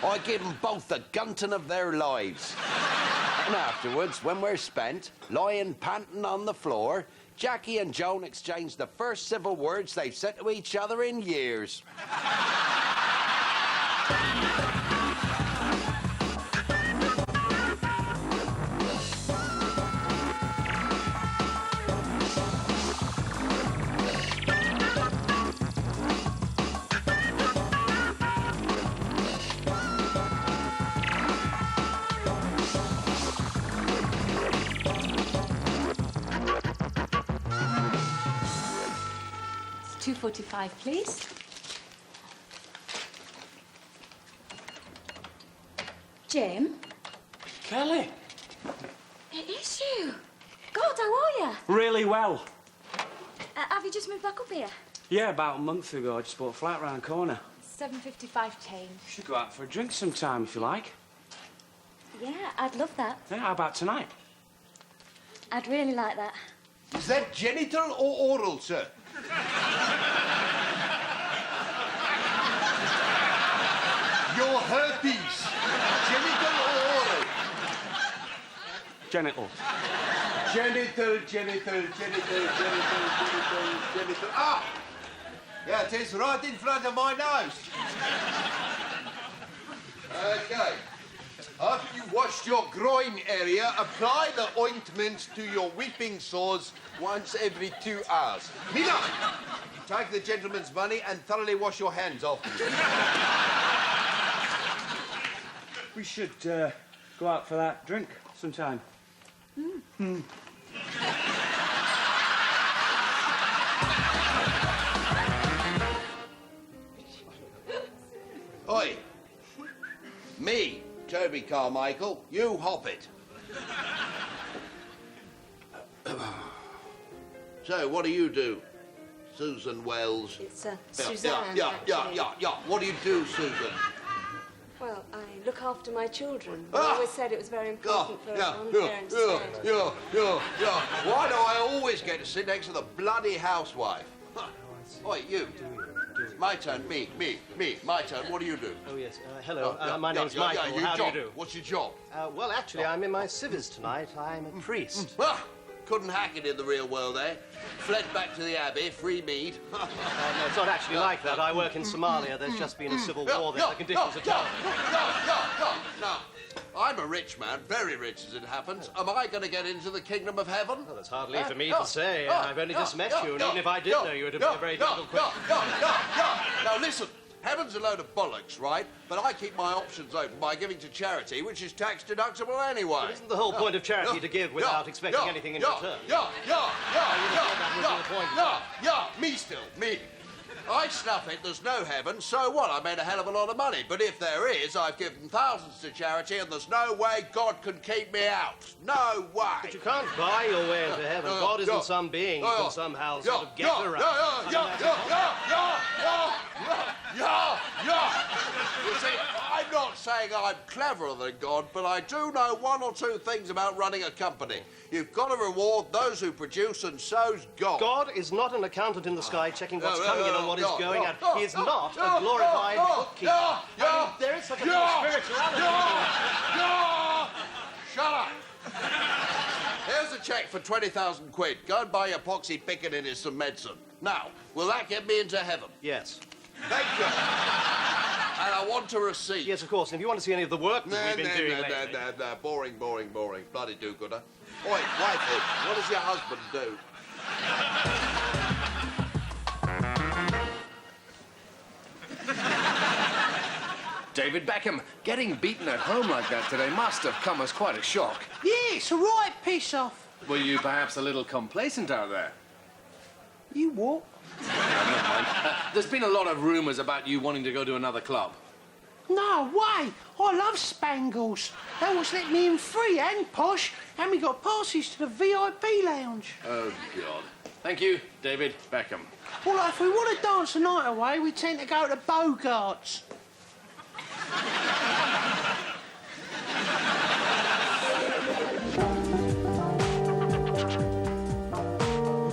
I give them both the gunting of their lives. And afterwards, when we're spent, lying panting on the floor, Jackie and Joan exchange the first civil words they've said to each other in years. $2.45, please. Jim? Kelly! It is you. God, how are you? Really well. Have you just moved back up here? Yeah, about a month ago. I just bought a flat round the corner. $7.55 change. We should go out for a drink sometime if you like. Yeah, I'd love that. Yeah, how about tonight? I'd really like that. Is that genital or oral, sir? Your herpes. Genital or oral? Genital. Genital. Ah! Yeah, it is right in front of my nose. Okay. After you've washed your groin area, apply the ointment to your weeping sores once every 2 hours. Mila! Take the gentleman's money and thoroughly wash your hands off. We should go out for that drink sometime. Oi. Me, Toby Carmichael, you hop it. So, what do you do, Susan Wells? It's Suzanne, Yeah. actually. What do you do, Susan? Well, I look after my children. Ah! I always said it was very important for one parent to stay. Yeah. Why do I always get to sit next to the bloody housewife? Huh. Oi, you. My turn. Me. My turn. What do you do? Oh, yes. Hello. My name's Michael. How do you do? What's your job? Well, actually, I'm in my civils tonight. I'm a priest. Ah, couldn't hack it in the real world, eh? Fled back to the Abbey, free mead. No, it's not actually like that. I work in Somalia. There's just been a civil war there. The conditions are tough. Now, I'm a rich man, very rich as it happens. Am I going to get into the kingdom of heaven? Well, that's hardly for me to say. I've only just met you, and even if I did know you, it would be a very difficult question. Now, listen. Heaven's a load of bollocks, right? But I keep my options open by giving to charity, which is tax deductible anyway. But isn't the whole point of charity to give without expecting anything in return? Me. I snuff it, there's no heaven, so what? I made a hell of a lot of money. But if there is, I've given thousands to charity, and there's no way God can keep me out. No way. But you can't buy your way into heaven. God isn't some being you can somehow sort of get around. You see, I'm not saying I'm cleverer than God, but I do know one or two things about running a company. You've got to reward those who produce, and so's God. God is not an accountant in the sky checking what's coming in and what is going out. He is not a glorified bookkeeper. I mean, there is such a thing as spirituality. Shut up. Here's a cheque for 20,000 quid. Go and buy your poxy pickaninnies some medicine. Now, will that get me into heaven? Yes. Thank you. And I want a receipt. Yes, of course. And if you want to see any of the work that we've been doing lately... Boring. Bloody do-gooder. Oi, wifey, what does your husband do? David Beckham, getting beaten at home like that today must have come as quite a shock. Yeah, it's a right piss off. Were you perhaps a little complacent out there? You what? No, never mind. There's been a lot of rumours about you wanting to go to another club. No way. I love Spangles. They always let me in free and posh, and we got passes to the VIP lounge. Oh, God. Thank you, David Beckham. Well, if we want to dance the night away, we tend to go to Bogart's.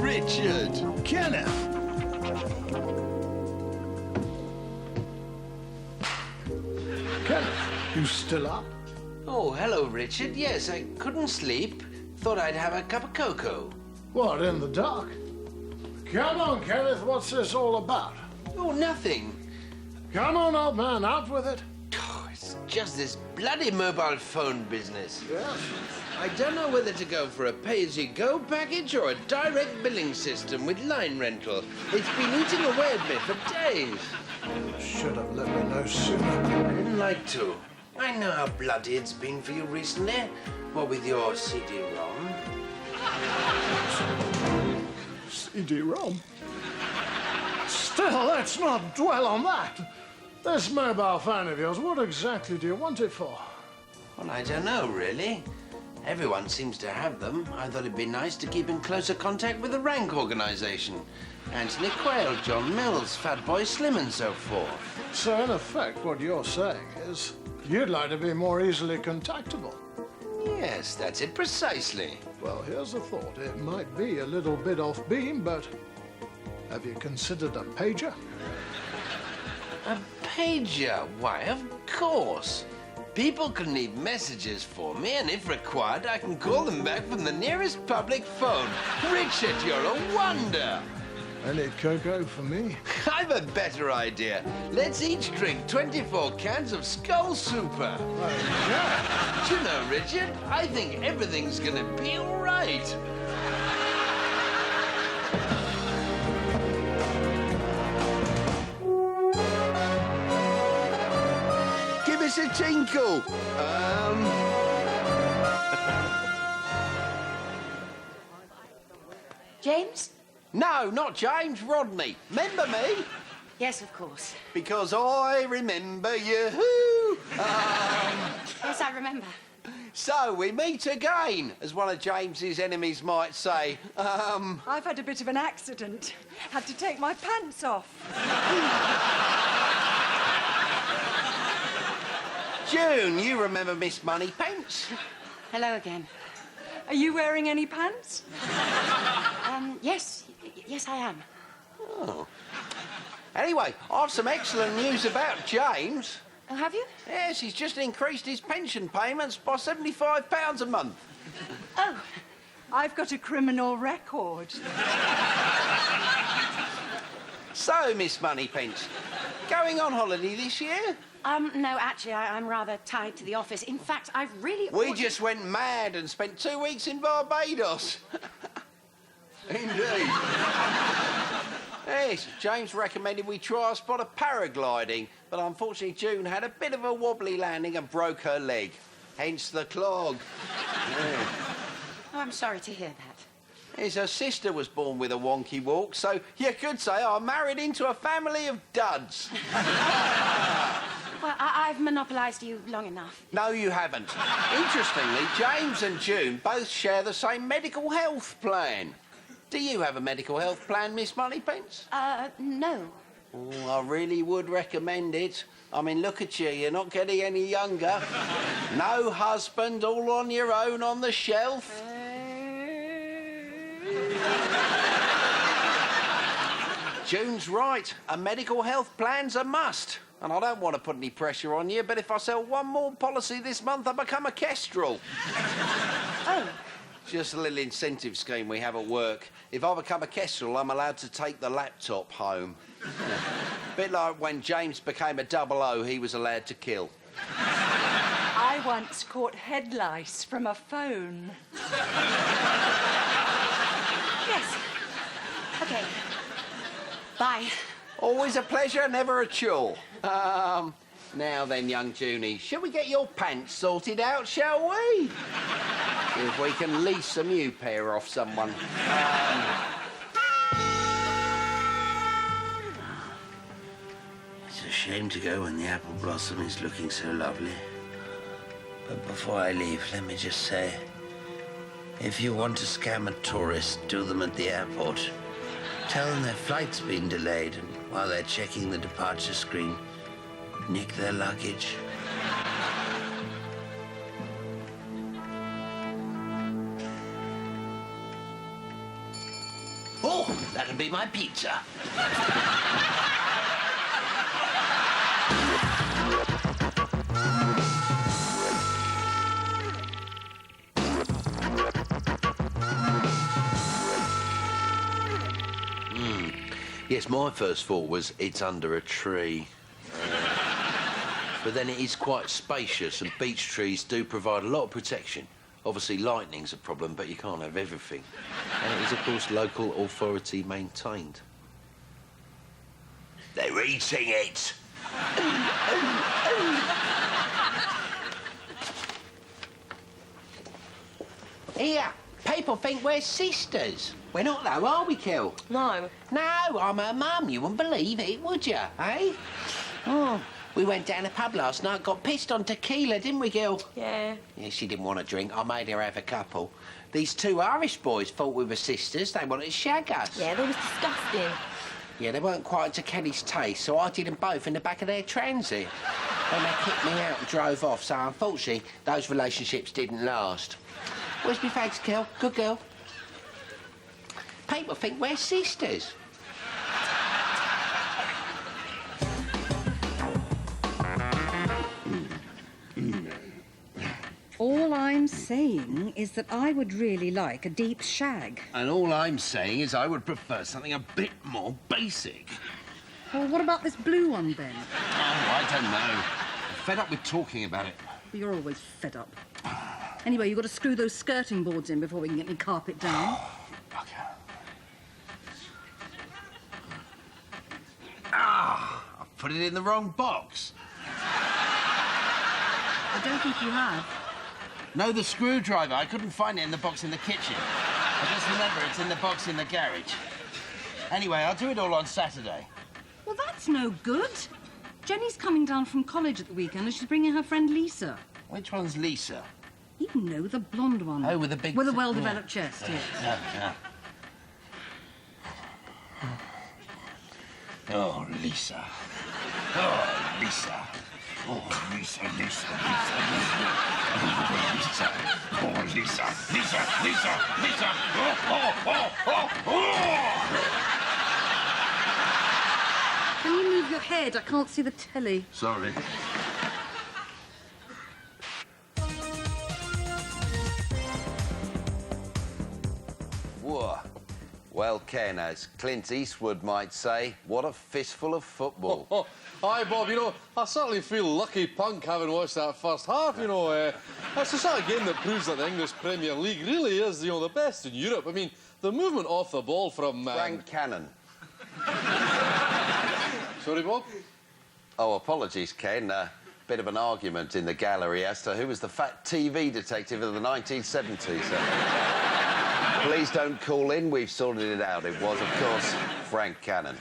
Richard. Kenneth. Kenneth. You still up? Oh, hello, Richard. Yes, I couldn't sleep. Thought I'd have a cup of cocoa. What, in the dark? Come on, Kenneth, what's this all about? Oh, nothing. Come on, old man, out with it. Oh, it's just this bloody mobile phone business. Yes. I don't know whether to go for a pay-as-you-go package or a direct billing system with line rental. It's been eating away at me for days. Should have let me know sooner. I didn't like to. I know how bloody it's been for you recently. What with your CD-ROM? CD-ROM? Still, let's not dwell on that. This mobile phone of yours, what exactly do you want it for? Well, I don't know, really. Everyone seems to have them. I thought it'd be nice to keep in closer contact with the rank organisation. Anthony Quayle, John Mills, Fatboy Slim and so forth. So, in effect, what you're saying is you'd like to be more easily contactable. Yes, that's it precisely. Well, here's the thought. It might be a little bit off beam, but have you considered a pager? A pager? Why, of course. People can leave messages for me, and if required, I can call them back from the nearest public phone. Richard, you're a wonder. Any cocoa for me? I've a better idea. Let's each drink 24 cans of Skull Super. Yeah. Do you know, Richard, I think everything's gonna be all right. Give us a tinkle. James? No, not James, Rodney. Remember me? Yes, of course. Because I remember you. Yes, I remember. So we meet again, as one of James's enemies might say. I've had a bit of an accident. Had to take my pants off. June, you remember Miss Moneypence? Hello again. Are you wearing any pants? Yes, I am. Oh. Anyway, I've some excellent news about James. Oh, have you? Yes, he's just increased his pension payments by £75 a month. Oh. I've got a criminal record. So, Miss Moneypence, going on holiday this year? No, actually, I'm rather tied to the office. In fact, I've really... We just went mad and spent 2 weeks in Barbados. Indeed. Yes, James recommended we try a spot of paragliding, but unfortunately June had a bit of a wobbly landing and broke her leg. Hence the clog. Yeah. Oh, I'm sorry to hear that. Yes, her sister was born with a wonky walk, so you could say I married into a family of duds. Well, I've monopolised you long enough. No, you haven't. Interestingly, James and June both share the same medical health plan. Do you have a medical health plan, Miss Moneypence? No. Oh, I really would recommend it. I mean, look at you. You're not getting any younger. No husband, all on your own on the shelf. June's right. A medical health plan's a must. And I don't want to put any pressure on you, but if I sell one more policy this month, I become a kestrel. Oh. Just a little incentive scheme we have at work. If I become a kestrel, I'm allowed to take the laptop home. Bit like when James became a 00, he was allowed to kill. I once caught head lice from a phone. Yes. Okay. Bye. Always a pleasure, never a chore. Now then, young Junie, shall we get your pants sorted out, shall we? If we can lease a new pair off someone. It's a shame to go when the apple blossom is looking so lovely. But before I leave, let me just say, if you want to scam a tourist, do them at the airport. Tell them their flight's been delayed, and while they're checking the departure screen, nick their luggage. Oh, that'll be my pizza. Yes, my first thought was it's under a tree. But then it is quite spacious, and beech trees do provide a lot of protection. Obviously, lightning's a problem, but you can't have everything. And it is, of course, local authority maintained. They're eating it. Here, people think we're sisters. We're not, though, are we, Kel? No. No, I'm her mum. You wouldn't believe it, would you, eh? Oh, we went down a pub last night, got pissed on tequila, didn't we, Gil? Yeah. Yeah, she didn't want a drink. I made her have a couple. These two Irish boys thought we were sisters. They wanted to shag us. Yeah, that was disgusting. Yeah, they weren't quite to Kelly's taste, so I did them both in the back of their transit. Then they kicked me out and drove off, so unfortunately, those relationships didn't last. Where's my fags, Kel? Good girl. People think we're sisters. All I'm saying is that I would really like a deep shag. And all I'm saying is I would prefer something a bit more basic. Well, what about this blue one, then? Oh, I don't know. I'm fed up with talking about it. You're always fed up. Anyway, you've got to screw those skirting boards in before we can get any carpet down. Okay. Ah, I put it in the wrong box. I don't think you have. No, the screwdriver. I couldn't find it in the box in the kitchen. I just remember it's in the box in the garage. Anyway, I'll do it all on Saturday. Well, that's no good. Jenny's coming down from college at the weekend and she's bringing her friend Lisa. Which one's Lisa? You know, the blonde one. Oh, with the big... With a well-developed chest, yes. Yeah. Oh, Lisa. Oh, Lisa. Oh, Lisa, Lisa, Lisa, Lisa. Oh, Lisa, Lisa, Lisa, Lisa. Can you move your head? I can't see the telly. Sorry. Whoa. Well, Ken, as Clint Eastwood might say, what a fistful of football. Hi, Bob. You know, I certainly feel lucky punk having watched that first half, you know. It's the sort of game that proves that the English Premier League really is, you know, the best in Europe. I mean, the movement off the ball from... Frank Cannon. Sorry, Bob? Oh, apologies, Ken. Bit of an argument in the gallery as to who was the fat TV detective of the 1970s. Please don't call in. We've sorted it out. It was, of course, Frank Cannon.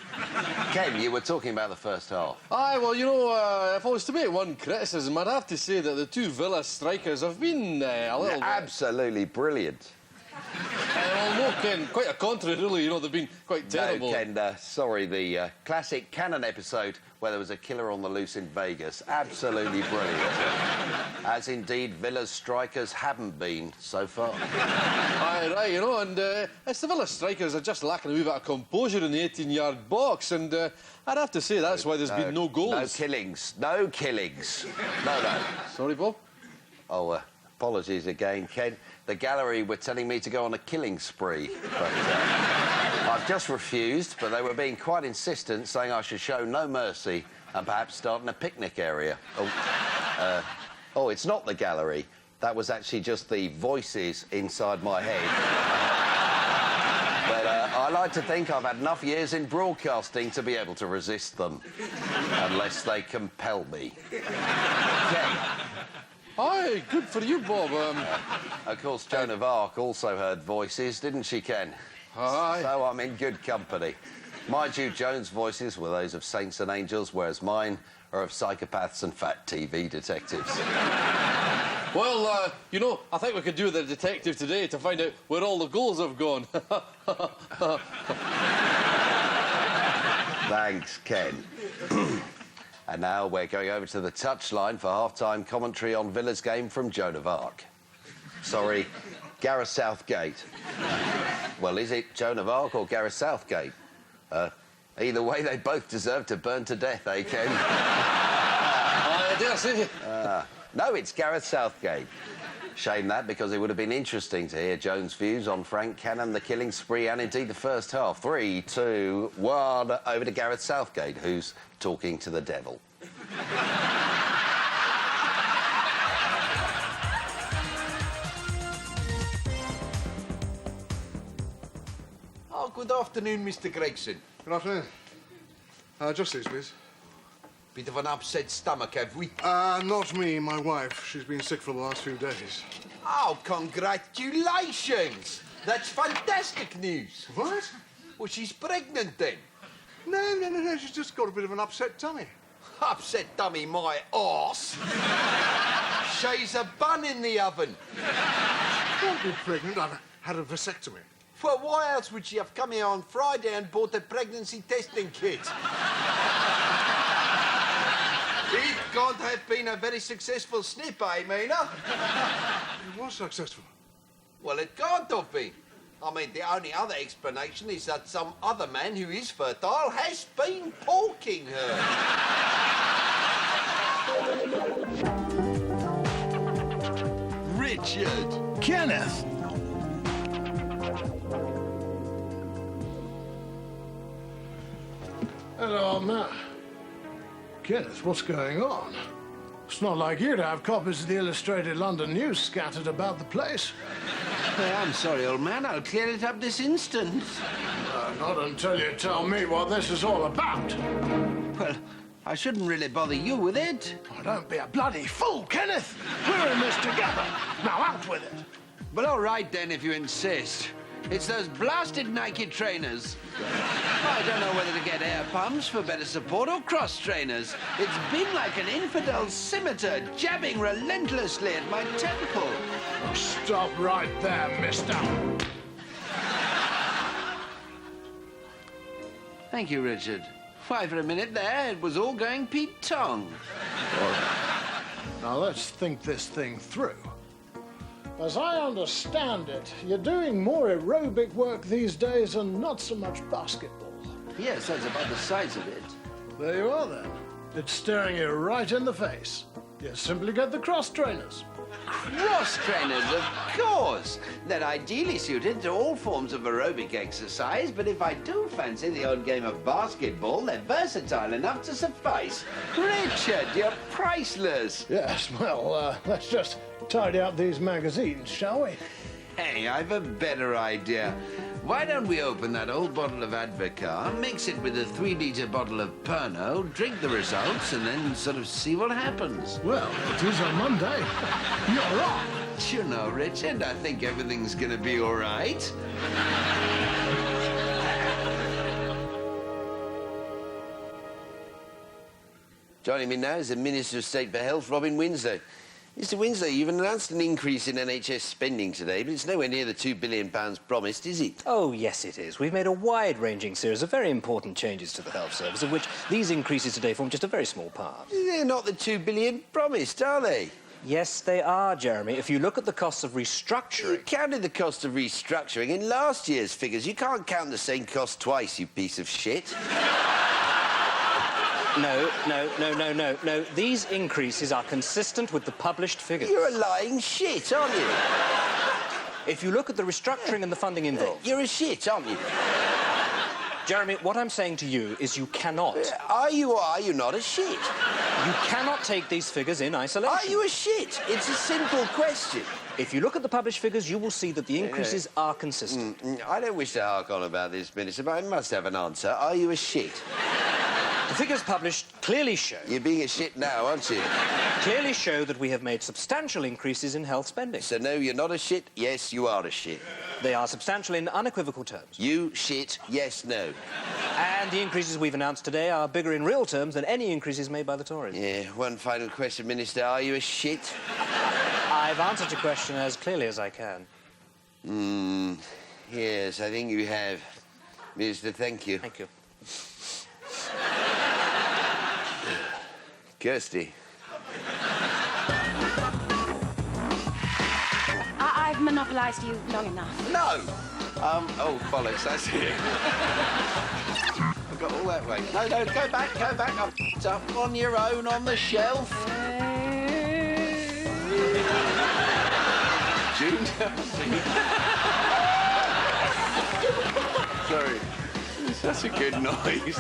Ken, you were talking about the first half. Aye, well, you know, if I was to make one criticism, I'd have to say that the two Villa strikers have been a little... Absolutely brilliant. Well, no, Ken, quite a contrary, really. You know, they've been quite terrible. No, Ken, sorry, the classic Cannon episode where there was a killer on the loose in Vegas. Absolutely brilliant. As indeed Villa's strikers haven't been so far. Aye, right, you know, and it's the Villa strikers are just lacking a wee bit of composure in the 18-yard box, and I'd have to say that's why there's been no goals. No killings. No killings. No. Sorry, Bob? Oh, apologies again, Ken. The gallery were telling me to go on a killing spree, but I've just refused, but they were being quite insistent, saying I should show no mercy and perhaps start in a picnic area. Oh, it's not the gallery. That was actually just the voices inside my head. But I like to think I've had enough years in broadcasting to be able to resist them, unless they compel me. Ken. Aye, good for you, Bob. Of course, Joan of Arc also heard voices, didn't she, Ken? Aye. So I'm in good company. Mind you, Joan's voices were those of saints and angels, whereas mine are of psychopaths and fat TV detectives. Well, you know, I think we could do the detective today to find out where all the goals have gone. Thanks, Ken. And now we're going over to the touchline for half-time commentary on Villa's game from Joan of Arc. Sorry, Gareth Southgate. Well, is it Joan of Arc or Gareth Southgate? Either way, they both deserve to burn to death, eh, Ken? I dare say. No, it's Gareth Southgate. Shame that, because it would have been interesting to hear Joan's views on Frank Cannon, the killing spree, and indeed the first half. 3, 2, 1, over to Gareth Southgate, who's talking to the devil. Oh, good afternoon, Mr. Gregson. Good afternoon. Just these, please. Bit of an upset stomach, have we? Not me, my wife. She's been sick for the last few days. Oh, congratulations! That's fantastic news. What? Well, she's pregnant then. No. She's just got a bit of an upset tummy. Upset dummy, my arse. She's a bun in the oven. She won't be pregnant. I've had a vasectomy. Well, why else would she have come here on Friday and bought a pregnancy testing kit? It can't have been a very successful snip, eh, Mina? It was successful. Well, it can't have been. I mean, the only other explanation is that some other man who is fertile has been porking her. Richard. Kenneth. Hello, man. Kenneth, what's going on? It's not like you to have copies of the Illustrated London News scattered about the place. I'm sorry, old man. I'll clear it up this instant. Not until you tell me what this is all about. Well, I shouldn't really bother you with it. Oh, don't be a bloody fool, Kenneth. We're in this together. Now out with it. Well, all right then, if you insist. It's those blasted Nike trainers. I don't know whether to get air pumps for better support or cross trainers. It's been like an infidel scimitar jabbing relentlessly at my temple. Stop right there, mister. Thank you, Richard. Why, for a minute there, it was all going Pete Tong. Now let's think this thing through. As I understand it, you're doing more aerobic work these days and not so much basketball. Yes, that's about the size of it. There you are, then. It's staring you right in the face. You simply get the cross trainers. Cross trainers, of course. They're ideally suited to all forms of aerobic exercise, but if I do fancy the odd game of basketball, they're versatile enough to suffice. Richard, you're priceless. Yes, well, let's just tidy up these magazines, shall we? Hey, I've a better idea. Why don't we open that old bottle of Advocar, mix it with a 3-litre bottle of Pernod, drink the results, and then sort of see what happens? Well, it is a Monday. You're on. You know, Richard, I think everything's gonna be all right. Joining me now is the Minister of State for Health, Robin Winslow. Mr. Winslow, you've announced an increase in NHS spending today, but it's nowhere near the £2 billion promised, is it? Oh, yes, it is. We've made a wide-ranging series of very important changes to the health service, of which these increases today form just a very small part. They're not the £2 billion promised, are they? Yes, they are, Jeremy. If you look at the costs of restructuring... You counted the cost of restructuring in last year's figures. You can't count the same cost twice, you piece of shit. No. These increases are consistent with the published figures. You're a lying shit, aren't you? If you look at the restructuring and the funding involved... You're a shit, aren't you? Jeremy, what I'm saying to you is you cannot... Are you or are you not a shit? You cannot take these figures in isolation. Are you a shit? It's a simple question. If you look at the published figures, you will see that the increases are consistent. I don't wish to hark on about this, Minister, but I must have an answer. Are you a shit? The figures published clearly show... You're being a shit now, aren't you? Clearly show that we have made substantial increases in health spending. So, no, you're not a shit. Yes, you are a shit. They are substantial in unequivocal terms. You shit. Yes, no. And the increases we've announced today are bigger in real terms than any increases made by the Tories. Yeah, one final question, Minister. Are you a shit? I've answered your question as clearly as I can. Yes, I think you have. Minister, thank you. Thank you. Kirsty. I've monopolised you long enough. No! Oh, bollocks, that's it. I've got all that way. No, go back. It's up on your own on the shelf. Sorry. It's such a good noise.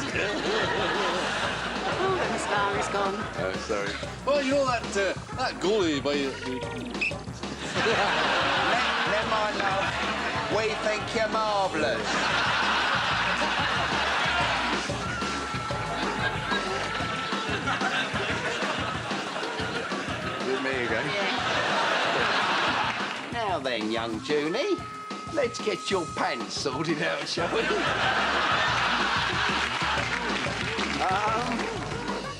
Oh, the star is gone. Oh, sorry. Well, you know that goalie by Never mind, love. We think you're marvellous. With me again? Now then, young Junie, let's get your pants sorted out, shall we?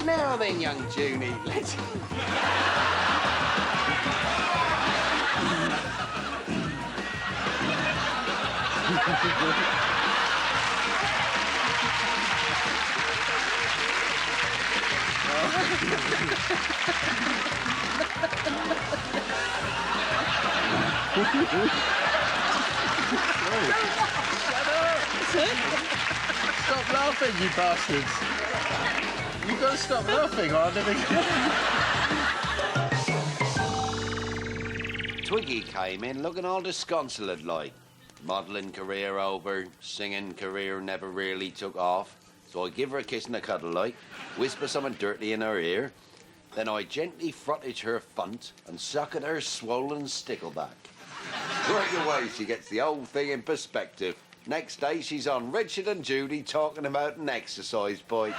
Now then, young Junie, let's... Stop laughing, you bastards. You've got to stop laughing or I'll never get... Twiggy came in looking all disconsolate like. Modelling career over, singing career never really took off. So I give her a kiss and a cuddle like, whisper something dirty in her ear, then I gently frottage her funt and suck at her swollen stickleback. Right away she gets the whole thing in perspective. Next day she's on Richard and Judy talking about an exercise bike.